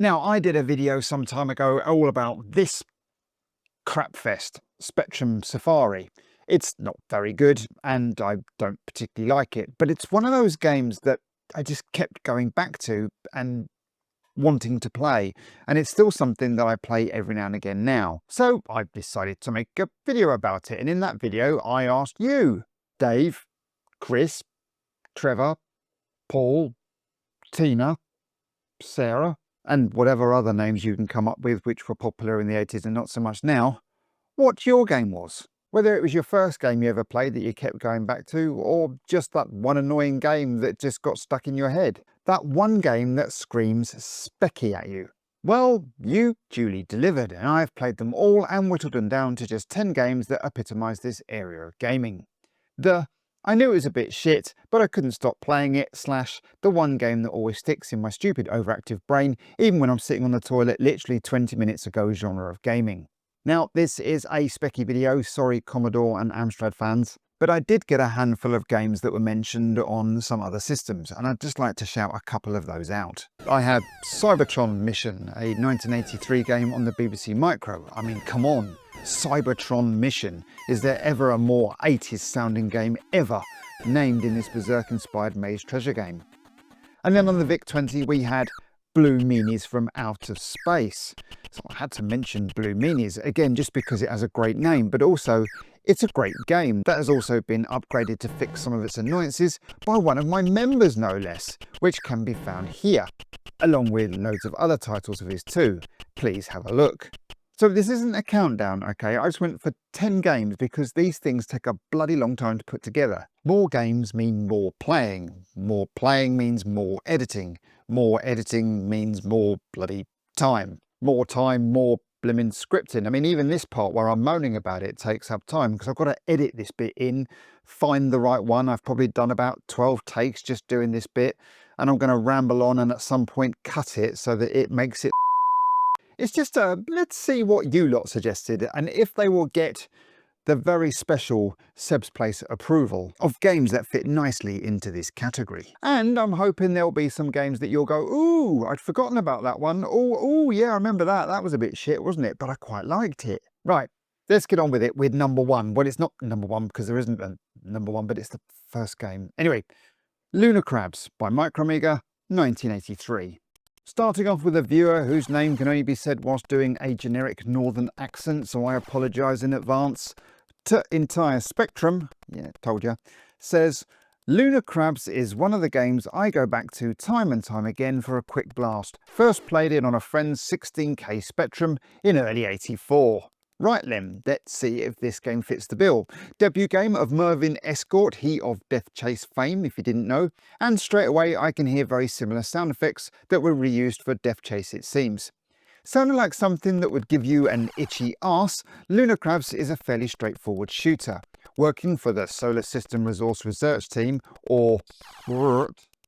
Now, I did a video some time ago all about this crapfest, Spectrum Safari. It's not very good and I don't particularly like it, but it's one of those games that I just kept going back to and wanting to play, and it's still something that I play every now and again now. So I decided to make a video about it, and in that video I asked you, Dave, Chris, Trevor, Paul, Tina, Sarah, and whatever other names you can come up with which were popular in the 80s and not so much now, what your game was. Whether it was your first game you ever played that you kept going back to, or just that one annoying game that just got stuck in your head. That one game that screams specky at you. Well, you duly delivered, and I've played them all and whittled them down to just 10 games that epitomise this area of gaming. I knew it was a bit shit, but I couldn't stop playing it / the one game that always sticks in my stupid overactive brain, even when I'm sitting on the toilet literally 20 minutes ago genre of gaming. Now, this is a specky video, sorry Commodore and Amstrad fans, but I did get a handful of games that were mentioned on some other systems, and I'd just like to shout a couple of those out. I had Cybertron Mission, a 1983 game on the BBC Micro. I mean, come on, Cybertron Mission. Is there ever a more 80s sounding game ever named in this Berserk-inspired maze treasure game? And then on the VIC-20 we had Blue Meanies from Outer Space. So I had to mention Blue Meanies, again just because it has a great name, but also it's a great game that has also been upgraded to fix some of its annoyances by one of my members no less, which can be found here, along with loads of other titles of his too. Please have a look. So this isn't a countdown, okay? I just went for 10 games because these things take a bloody long time to put together. More games mean more playing. More playing means more editing. More editing means more bloody time. More time, more blimmin' scripting. I mean, even this part where I'm moaning about it takes up time because I've got to edit this bit in, find the right one. I've probably done about 12 takes just doing this bit, and I'm going to ramble on and at some point cut it so that it makes it. It's just let's see what you lot suggested and if they will get the very special Seb's Place approval of games that fit nicely into this category. And I'm hoping there'll be some games that you'll go, ooh, I'd forgotten about that one. Oh, yeah, I remember that. That was a bit shit, wasn't it? But I quite liked it. Right, let's get on with it with number one. Well, it's not number one because there isn't a number one, but it's the first game. Anyway, Lunar Crabs by Micromedia, 1983. Starting off with a viewer whose name can only be said whilst doing a generic northern accent, so I apologise in advance. Entire Spectrum, yeah, told ya, says, Lunar Crabs is one of the games I go back to time and time again for a quick blast. First played it on a friend's 16K Spectrum in early '84. Right then, let's see if this game fits the bill. Debut game of Mervyn Escort, he of Death Chase fame, if you didn't know, and straight away I can hear very similar sound effects that were reused for Death Chase it seems. Sounding like something that would give you an itchy arse, Lunar Crabs is a fairly straightforward shooter. Working for the Solar System Resource Research Team, or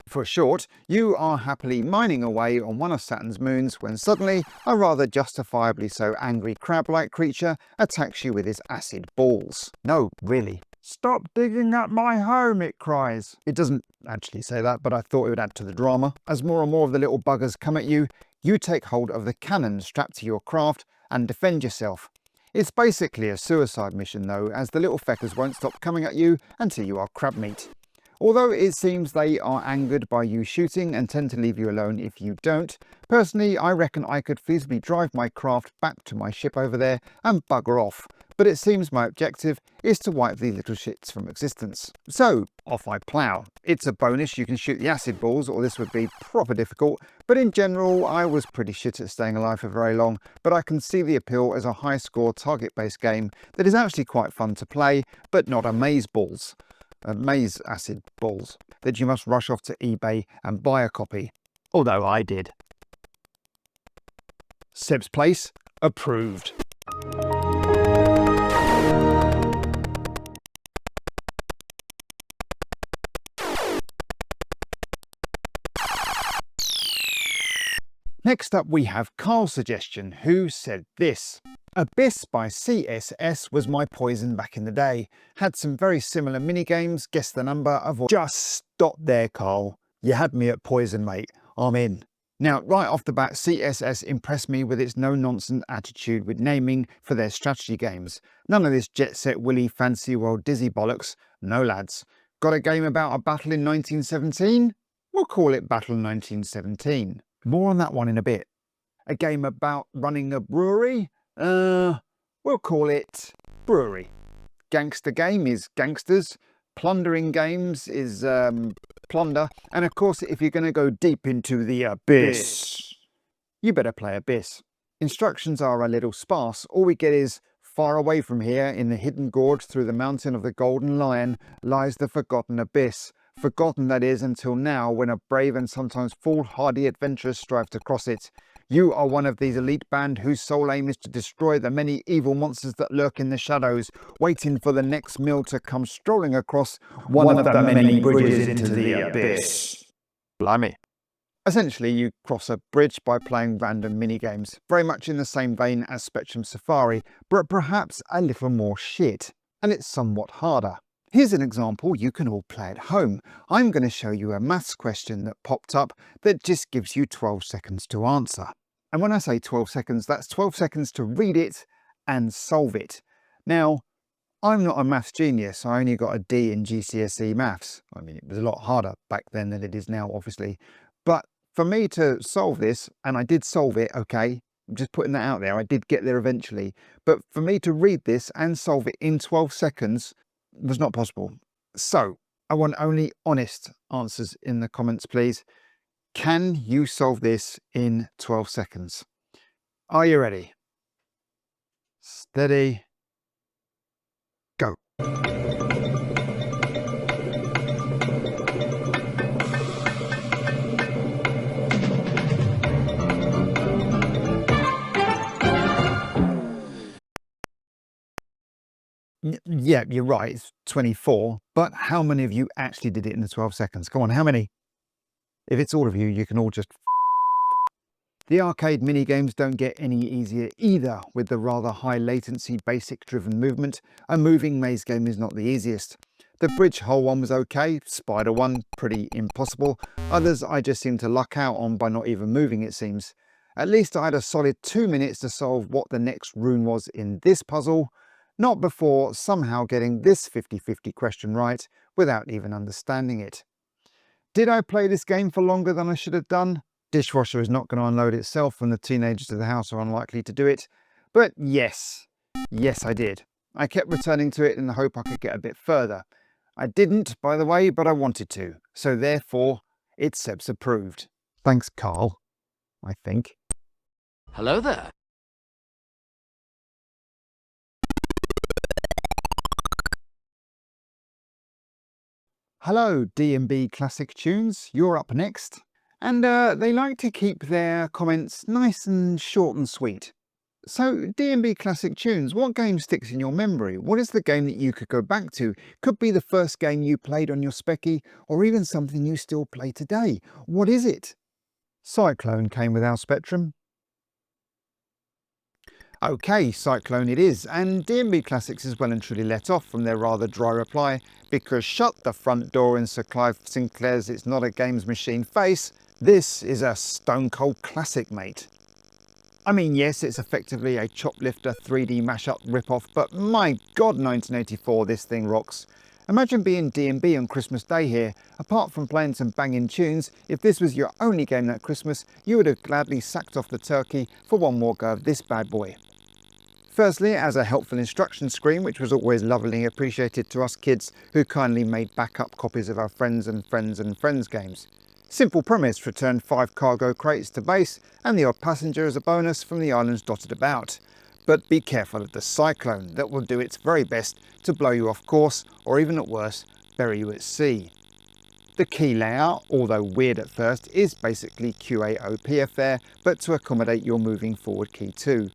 for short, you are happily mining away on one of Saturn's moons when suddenly a rather justifiably so angry crab-like creature attacks you with his acid balls. No, really. Stop digging at my home, it cries. It doesn't actually say that, but I thought it would add to the drama. As more and more of the little buggers come at you, you take hold of the cannon strapped to your craft and defend yourself. It's basically a suicide mission though, as the little feckers won't stop coming at you until you are crab meat. Although it seems they are angered by you shooting and tend to leave you alone if you don't, personally I reckon I could feasibly drive my craft back to my ship over there and bugger off, but it seems my objective is to wipe these little shits from existence. So off I plough. It's a bonus you can shoot the acid balls or this would be proper difficult, but in general I was pretty shit at staying alive for very long, but I can see the appeal as a high score target based game that is actually quite fun to play, but not a maze acid balls that you must rush off to eBay and buy a copy, although I did. Seb's Place approved. Next up we have Carl's suggestion, who said this. Abyss by CSS was my poison back in the day. Had some very similar mini-games, guess the number, just stop there Carl. You had me at poison mate, I'm in. Now, right off the bat, CSS impressed me with its no-nonsense attitude with naming for their strategy games. None of this Jet Set Willy fancy world dizzy bollocks. No lads. Got a game about a battle in 1917? We'll call it Battle 1917. More on that one in a bit. A game about running a brewery? We'll call it Brewery. Gangster game is Gangsters. Plundering games is Plunder. And of course, if you're going to go deep into the abyss, you better play Abyss. Instructions are a little sparse. All we get is, far away from here, in the hidden gorge through the mountain of the Golden Lion, lies the forgotten abyss. Forgotten, that is, until now, when a brave and sometimes foolhardy adventurers strive to cross it. You are one of these elite band whose sole aim is to destroy the many evil monsters that lurk in the shadows, waiting for the next meal to come strolling across one of the many bridges into the abyss. Blimey. Essentially, you cross a bridge by playing random minigames, very much in the same vein as Spectrum Safari, but perhaps a little more shit, and it's somewhat harder. Here's an example you can all play at home. I'm going to show you a maths question that popped up that just gives you 12 seconds to answer. And when I say 12 seconds, that's 12 seconds to read it and solve it. Now, I'm not a maths genius. I only got a D in GCSE maths. I mean, it was a lot harder back then than it is now, obviously. But for me to solve this, and I did solve it, okay, I'm just putting that out there, I did get there eventually. But for me to read this and solve it in 12 seconds was not possible. So, I want only honest answers in the comments, please. Can you solve this in 12 seconds? Are you ready? Steady. Go. Yeah, you're right, it's 24, but how many of you actually did it in the 12 seconds? Come on, how many? If it's all of you, you can all just The arcade minigames don't get any easier either. With the rather high latency basic driven movement, a moving maze game is not the easiest. The bridge hole one was okay, spider one pretty impossible, others I just seemed to luck out on by not even moving, it seems. At least I had a solid 2 minutes to solve what the next rune was in this puzzle, not before somehow getting this 50-50 question right without even understanding it. Did I play this game for longer than I should have done? Dishwasher is not going to unload itself and the teenagers of the house are unlikely to do it. But yes, I did. I kept returning to it in the hope I could get a bit further. I didn't, by the way, but I wanted to. So therefore, it's Seb's approved. Thanks, Carl, I think. Hello there. Hello, D&B Classic Tunes. You're up next. And they like to keep their comments nice and short and sweet. So, D&B Classic Tunes, what game sticks in your memory? What is the game that you could go back to? Could be the first game you played on your Specky, or even something you still play today. What is it? Cyclone came with our Spectrum. Okay, Cyclone it is, and D&B Classics is well and truly let off from their rather dry reply, because shut the front door in Sir Clive Sinclair's It's Not a Games Machine face, this is a stone cold classic, mate. I mean, yes, it's effectively a Choplifter 3D mashup rip-off, but my god, 1984, this thing rocks. Imagine being D&B on Christmas Day here. Apart from playing some banging tunes, if this was your only game that Christmas, you would have gladly sacked off the turkey for one more go of this bad boy. Firstly, as a helpful instruction screen, which was always lovingly appreciated to us kids who kindly made backup copies of our Friends and Friends and Friends games. Simple premise, return 5 cargo crates to base and the odd passenger as a bonus from the islands dotted about. But be careful of the Cyclone, that will do its very best to blow you off course, or even at worst, bury you at sea. The key layout, although weird at first, is basically QAOP affair, but to accommodate your moving forward key too.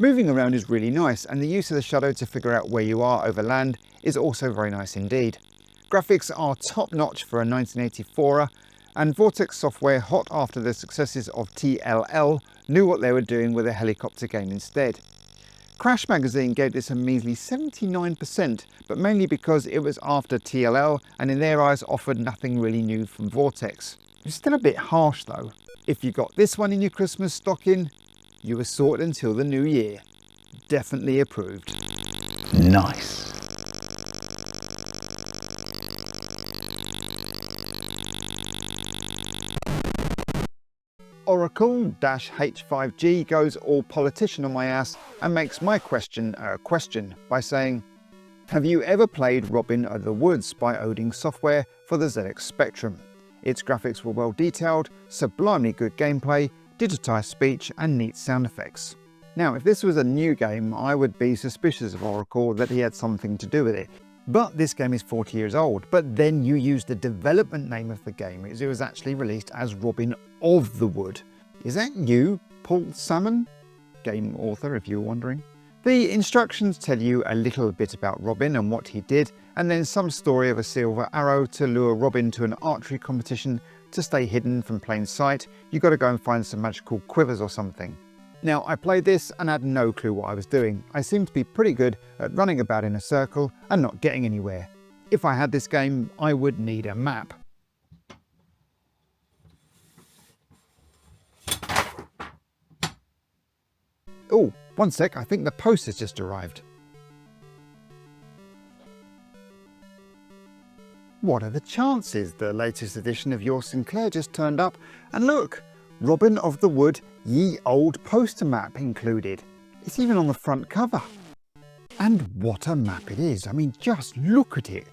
Moving around is really nice, and the use of the shadow to figure out where you are over land is also very nice indeed. Graphics are top notch for a 1984er, and Vortex Software, hot after the successes of TLL, knew what they were doing with a helicopter game instead. Crash Magazine gave this a measly 79%, but mainly because it was after TLL and in their eyes offered nothing really new from Vortex. It's still a bit harsh though. If you got this one in your Christmas stocking, you were sorted until the new year. Definitely approved. Nice. Oracle-H5G goes all politician on my ass and makes my question a question by saying, have you ever played Robin of the Woods by Odin Software for the ZX Spectrum? Its graphics were well detailed, sublimely good gameplay, digitized speech and neat sound effects. Now, if this was a new game, I would be suspicious of Oracle that he had something to do with it. But this game is 40 years old, but then you use the development name of the game as it was actually released as Robin of the Wood. Is that you, Paul Salmon? Game author, if you were wondering. The instructions tell you a little bit about Robin and what he did, and then some story of a silver arrow to lure Robin to an archery competition. To stay hidden from plain sight, you got to go and find some magical quivers or something. Now, I played this and had no clue what I was doing. I seemed to be pretty good at running about in a circle and not getting anywhere. If I had this game, I would need a map. Oh, one sec, I think the post has just arrived. What are the chances the latest edition of Your Sinclair just turned up? And look, Robin of the Wood Ye Old poster map included. It's even on the front cover. And what a map it is. I mean, just look at it.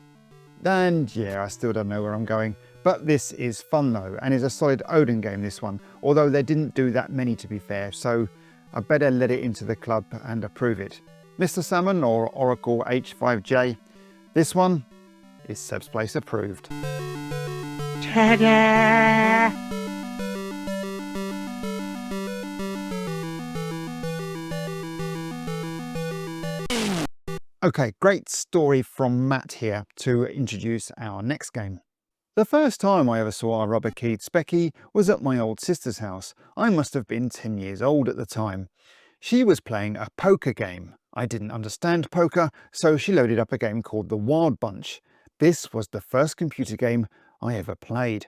And yeah, I still don't know where I'm going. But this is fun though, and is a solid Odin game, this one. Although they didn't do that many, to be fair, so I better let it into the club and approve it. Mr. Salmon or Oracle H5J, this one is Seb's Place approved. Ta-da! Okay, great story from Matt here to introduce our next game. The first time I ever saw our rubber-keyed Specky was at my old sister's house. I must have been 10 years old at the time. She was playing a poker game. I didn't understand poker, so she loaded up a game called The Wild Bunch. This was the first computer game I ever played.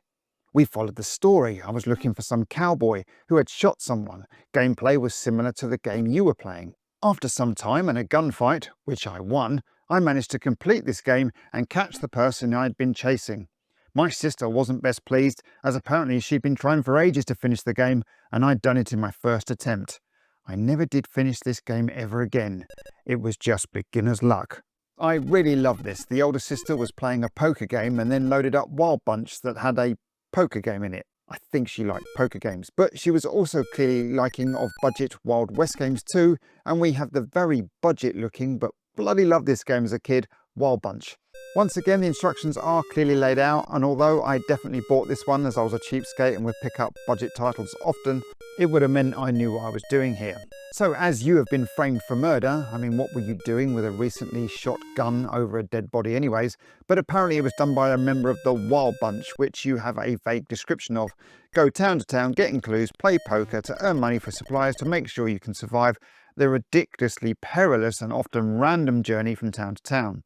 We followed the story. I was looking for some cowboy who had shot someone. Gameplay was similar to the game you were playing. After some time and a gunfight, which I won, I managed to complete this game and catch the person I'd been chasing. My sister wasn't best pleased, as apparently she'd been trying for ages to finish the game and I'd done it in my first attempt. I never did finish this game ever again. It was just beginner's luck. I really loved this. The older sister was playing a poker game and then loaded up Wild Bunch that had a poker game in it. I think she liked poker games, but she was also clearly liking of budget Wild West games too, and we have the very budget looking but bloody loved this game as a kid, Wild Bunch. Once again, the instructions are clearly laid out, and although I definitely bought this one as I was a cheapskate and would pick up budget titles often, it would have meant I knew what I was doing here. So as you have been framed for murder, I mean, what were you doing with a recently shot gun over a dead body anyways? But apparently it was done by a member of the Wild Bunch, which you have a vague description of. Go town to town, getting clues, play poker to earn money for supplies to make sure you can survive the ridiculously perilous and often random journey from town to town.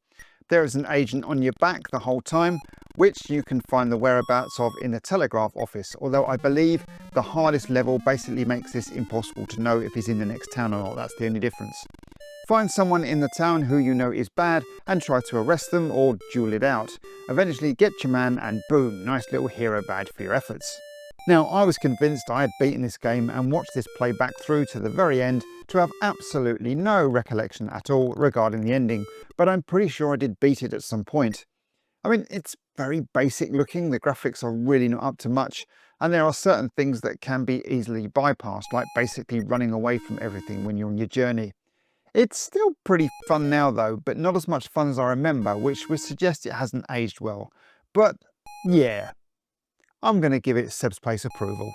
There is an agent on your back the whole time, which you can find the whereabouts of in the telegraph office, although I believe the hardest level basically makes this impossible to know if he's in the next town or not. That's the only difference. Find someone in the town who you know is bad and try to arrest them or duel it out. Eventually get your man and boom, nice little hero badge for your efforts. Now, I was convinced I had beaten this game and watched this play back through to the very end to have absolutely no recollection at all regarding the ending, but I'm pretty sure I did beat it at some point. I mean, it's very basic looking, the graphics are really not up to much, and there are certain things that can be easily bypassed, like basically running away from everything when you're on your journey. It's still pretty fun now though, but not as much fun as I remember, which would suggest it hasn't aged well. But yeah, I'm going to give it Seb's Place approval.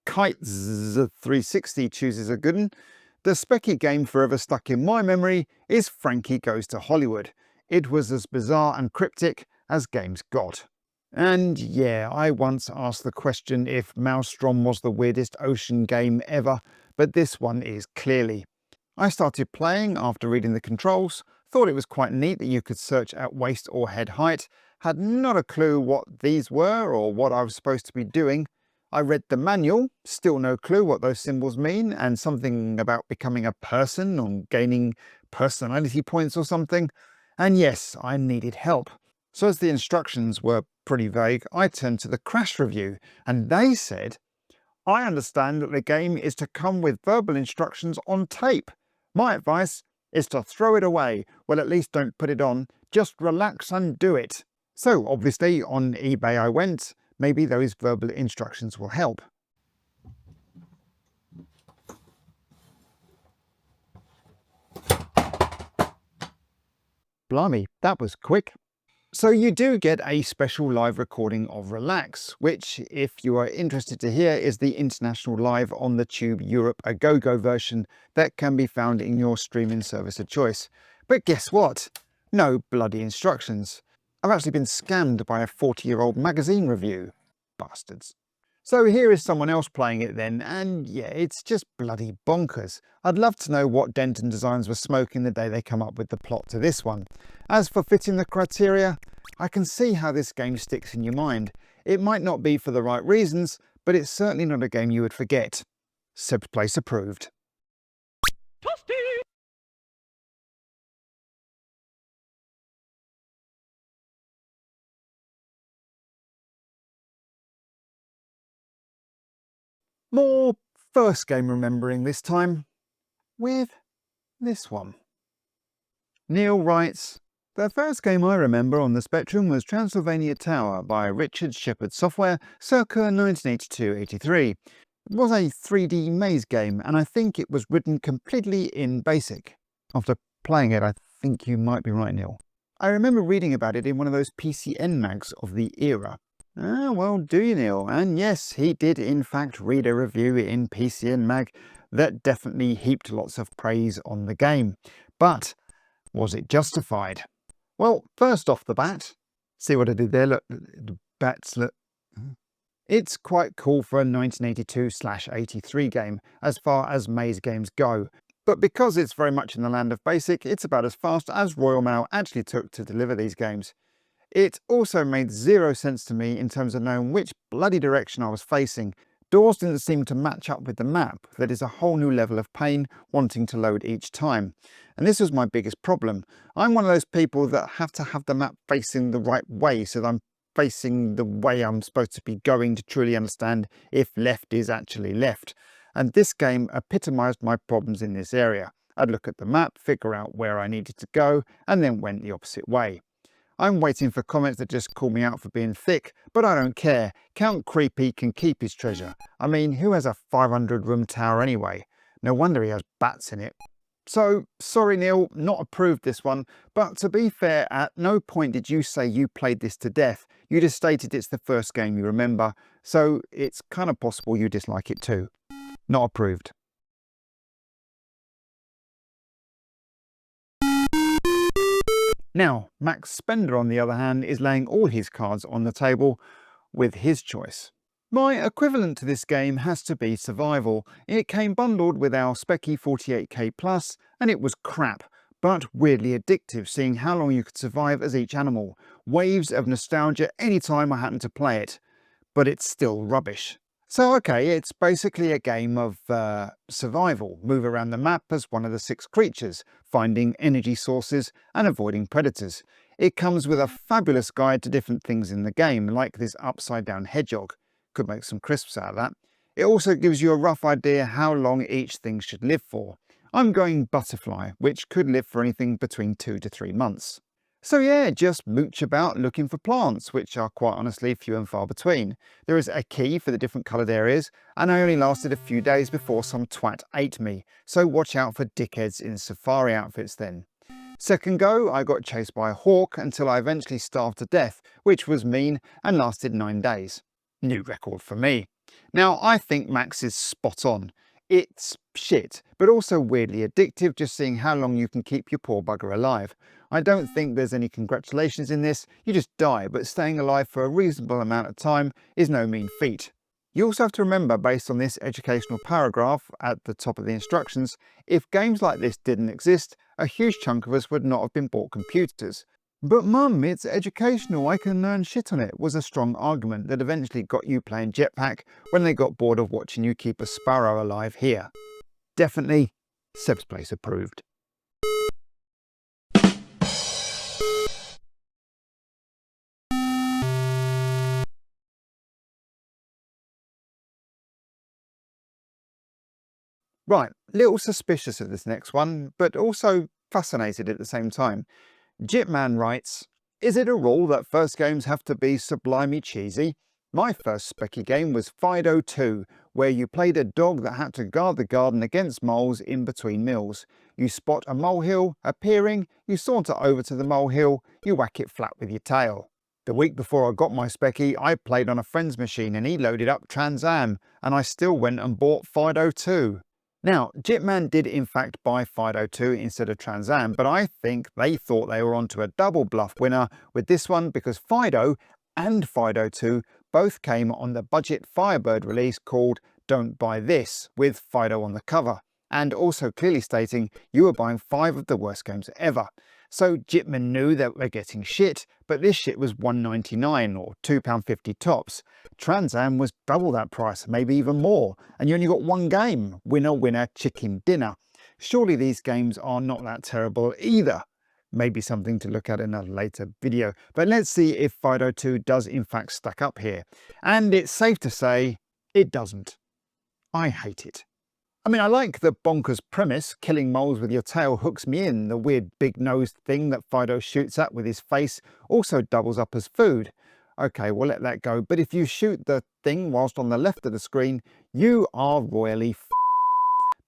Kite360 chooses a good one. The Specky game forever stuck in my memory is Frankie Goes to Hollywood. It was as bizarre and cryptic as games got. And yeah, I once asked the question if Maelstrom was the weirdest ocean game ever, but this one is clearly. I started playing after reading the controls, thought it was quite neat that you could search at waist or head height, had not a clue what these were or what I was supposed to be doing. I read the manual, still no clue what those symbols mean, and something about becoming a person or gaining personality points or something. And yes, I needed help. So as the instructions were pretty vague, I turned to the crash review, and they said, I understand that the game is to come with verbal instructions on tape. My advice is to throw it away. Well, at least don't put it on. Just relax and do it. So obviously on eBay I went. Maybe those verbal instructions will help. Blimey, that was quick. So you do get a special live recording of Relax, which, if you are interested to hear, is the international live on the Tube Europe A Go-Go version that can be found in your streaming service of choice. But guess what? No bloody instructions. I've actually been scammed by a 40-year-old magazine review. Bastards. So here is someone else playing it then, and yeah, it's just bloody bonkers. I'd love to know what Denton Designs were smoking the day they come up with the plot to this one. As for fitting the criteria, I can see how this game sticks in your mind. It might not be for the right reasons, but it's certainly not a game you would forget. Seb's Place approved. More first game remembering this time, with this one. Neil writes, the first game I remember on the Spectrum was Transylvanian Tower by Richard Shepherd Software circa 1982-83. It was a 3D maze game, and I think it was written completely in BASIC. After playing it, I think you might be right, Neil. I remember reading about it in one of those PCN mags of the era. Ah, well, do you, Neil? And yes, he did in fact read a review in PCN mag that definitely heaped lots of praise on the game. But was it justified? Well, first off the bat, see what I did there? Look, the bats look. It's quite cool for a 1982/83 game as far as maze games go. But because it's very much in the land of BASIC, it's about as fast as Royal Mail actually took to deliver these games. It also made zero sense to me in terms of knowing which bloody direction I was facing. Doors didn't seem to match up with the map. That is a whole new level of pain wanting to load each time. And this was my biggest problem. I'm one of those people that have to have the map facing the right way so that I'm facing the way I'm supposed to be going to truly understand if left is actually left. And this game epitomized my problems in this area. I'd look at the map, figure out where I needed to go, and then went the opposite way. I'm waiting for comments that just call me out for being thick, but I don't care. Count Creepie can keep his treasure. I mean, who has a 500-room tower anyway? No wonder he has bats in it. So, sorry Neil, not approved this one, but to be fair, at no point did you say you played this to death. You just stated it's the first game you remember, so it's kind of possible you dislike it too. Not approved. Now, Max Spender, on the other hand, is laying all his cards on the table with his choice. My equivalent to this game has to be Survival. It came bundled with our Specky 48K Plus, and it was crap, but weirdly addictive, seeing how long you could survive as each animal. Waves of nostalgia anytime I happened to play it, but it's still rubbish. So okay, it's basically a game of survival. Move around the map as one of the 6 creatures, finding energy sources and avoiding predators. It comes with a fabulous guide to different things in the game, like this upside down hedgehog. Could make some crisps out of that. It also gives you a rough idea how long each thing should live for. I'm going butterfly, which could live for anything between 2 to 3 months. So yeah, just mooch about looking for plants, which are quite honestly few and far between. There is a key for the different coloured areas, and I only lasted a few days before some twat ate me, so watch out for dickheads in safari outfits then. Second go, I got chased by a hawk until I eventually starved to death, which was mean and lasted 9 days. New record for me. Now, I think Max is spot on. It's shit, but also weirdly addictive, just seeing how long you can keep your poor bugger alive. I don't think there's any congratulations in this, you just die, but staying alive for a reasonable amount of time is no mean feat. You also have to remember, based on this educational paragraph at the top of the instructions, if games like this didn't exist, a huge chunk of us would not have been bought computers. But Mum, it's educational, I can learn shit on it, was a strong argument that eventually got you playing Jetpack when they got bored of watching you keep a sparrow alive here. Definitely, Seb's Place approved. Right, little suspicious of this next one, but also fascinated at the same time. Jitman writes, is it a rule that first games have to be sublimely cheesy? My first specky game was Fido 2, where you played a dog that had to guard the garden against moles in between meals. You spot a molehill appearing, you saunter over to the molehill, you whack it flat with your tail. The week before I got my specky, I played on a friend's machine and he loaded up Trans Am, and I still went and bought Fido 2. Now, Jitman did in fact buy Fido 2 instead of Trans Am, but I think they thought they were onto a double bluff winner with this one because Fido and Fido 2 both came on the budget Firebird release called Don't Buy This, with Fido on the cover, and also clearly stating you were buying 5 of the worst games ever. So Jitman knew that we're getting shit, but this shit was £1.99 or £2.50 tops. Trans Am was double that price, maybe even more, and you only got one game, winner winner chicken dinner. Surely these games are not that terrible either. Maybe something to look at in a later video, but let's see if Fido 2 does in fact stack up here. And it's safe to say it doesn't. I hate it. I mean, I like the bonkers premise, killing moles with your tail hooks me in. The weird big-nosed thing that Fido shoots at with his face also doubles up as food. Okay, we'll let that go, but if you shoot the thing whilst on the left of the screen, you are royally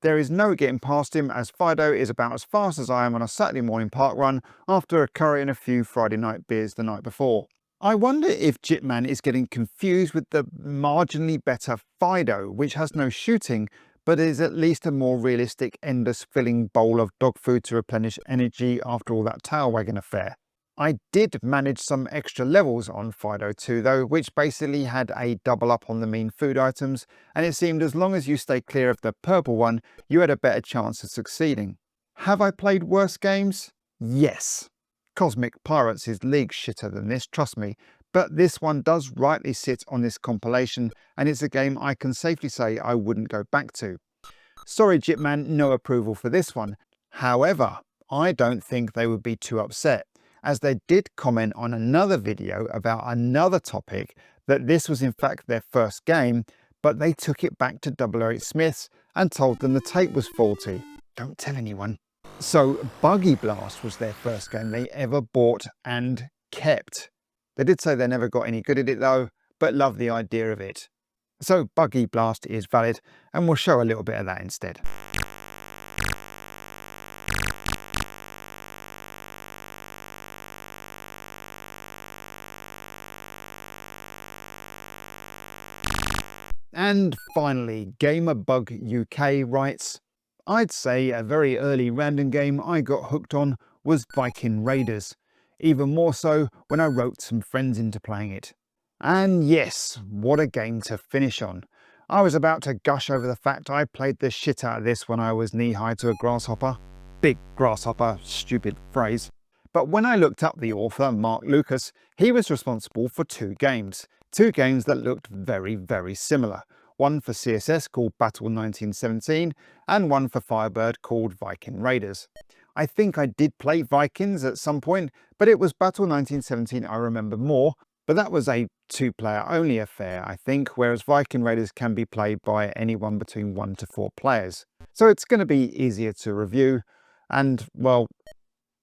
There is no getting past him, as Fido is about as fast as I am on a Saturday morning park run after a curry and a few Friday night beers the night before. I wonder if Jitman is getting confused with the marginally better Fido, which has no shooting, but is at least a more realistic, endless filling bowl of dog food to replenish energy after all that tail wagging affair. I did manage some extra levels on Fido 2 though, which basically had a double up on the mean food items, and it seemed as long as you stay clear of the purple one, you had a better chance of succeeding. Have I played worse games? Yes. Cosmic Pirates is league shitter than this, trust me, but this one does rightly sit on this compilation, and it's a game I can safely say I wouldn't go back to. Sorry Jitman, no approval for this one. However, I don't think they would be too upset, as they did comment on another video about another topic that this was in fact their first game, but they took it back to 008 Smiths and told them the tape was faulty. Don't tell anyone. So Buggy Blast was their first game they ever bought and kept. They did say they never got any good at it though, but love the idea of it. So Buggy Blast is valid, and we'll show a little bit of that instead. And finally, Gamerbug UK writes, I'd say a very early random game I got hooked on was Viking Raiders, even more so when I roped some friends into playing it. And yes, what a game to finish on. I was about to gush over the fact I played the shit out of this when I was knee-high to a grasshopper. Big grasshopper, stupid phrase. But when I looked up the author, Mark Lucas, he was responsible for 2 games. 2 games that looked very, very similar. One for CSS called Battle 1917 and one for Firebird called Viking Raiders. I think I did play Vikings at some point, but it was Battle 1917 I remember more, but that was a 2-player only affair, I think, whereas Viking Raiders can be played by anyone between 1 to 4 players. So it's going to be easier to review and, well,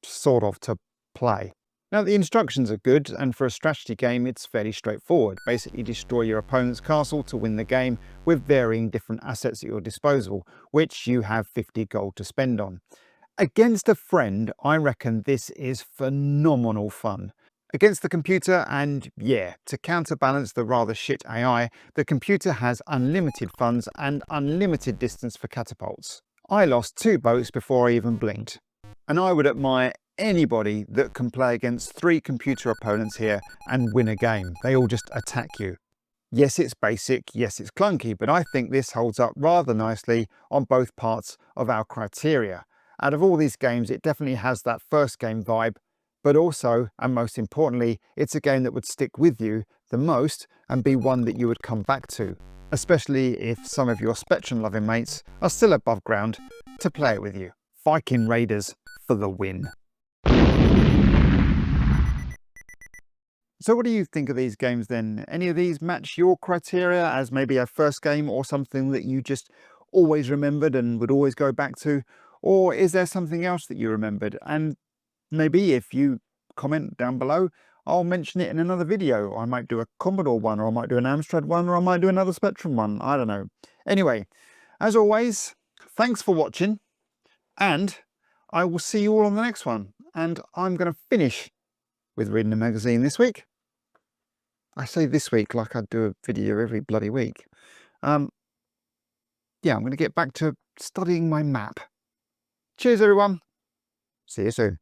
sort of to play. Now the instructions are good, and for a strategy game it's fairly straightforward. Basically destroy your opponent's castle to win the game with varying different assets at your disposal, which you have 50 gold to spend on. Against a friend, I reckon this is phenomenal fun. Against the computer, and yeah, to counterbalance the rather shit AI, the computer has unlimited funds and unlimited distance for catapults. I lost 2 boats before I even blinked. And I would admire anybody that can play against 3 computer opponents here and win a game. They all just attack you. Yes, it's basic, yes, it's clunky, but I think this holds up rather nicely on both parts of our criteria. Out of all these games, it definitely has that first game vibe, but also, and most importantly, it's a game that would stick with you the most and be one that you would come back to, especially if some of your Spectrum loving mates are still above ground to play it with you. Viking Raiders for the win. So what do you think of these games then? Any of these match your criteria as maybe a first game or something that you just always remembered and would always go back to? Or is there something else that you remembered? And maybe if you comment down below, I'll mention it in another video. I might do a Commodore one, or I might do an Amstrad one, or I might do another Spectrum one. I don't know. Anyway, as always, thanks for watching, and I will see you all on the next one. And I'm going to finish with reading the magazine this week. I say this week like I do a video every bloody week. Yeah, I'm going to get back to studying my map. Cheers, everyone. See you soon.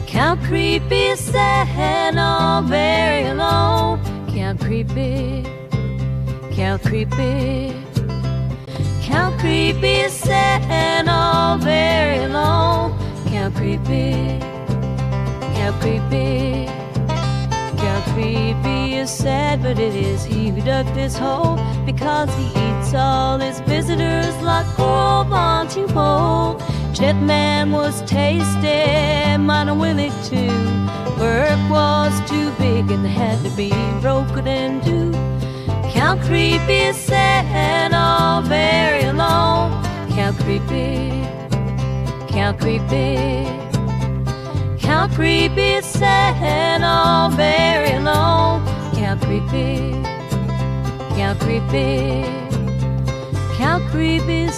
Count Creepie sat all very alone. Count Creepie, Count Creepie. Count Creepie sat all very alone. Count Creepie, Count Creepie. Count Creepie is sad, but it is he who dug this hole, because he eats all his visitors like poor old Monty Pole. Jetman was tasty, mine and Willie too. Work was too big and had to be broken in two. Count Creepie sat all very alone. Count Creepie, Count Creepie. Count Creepie sat all very alone. Count Creepie, Count Creepie. Count Creepie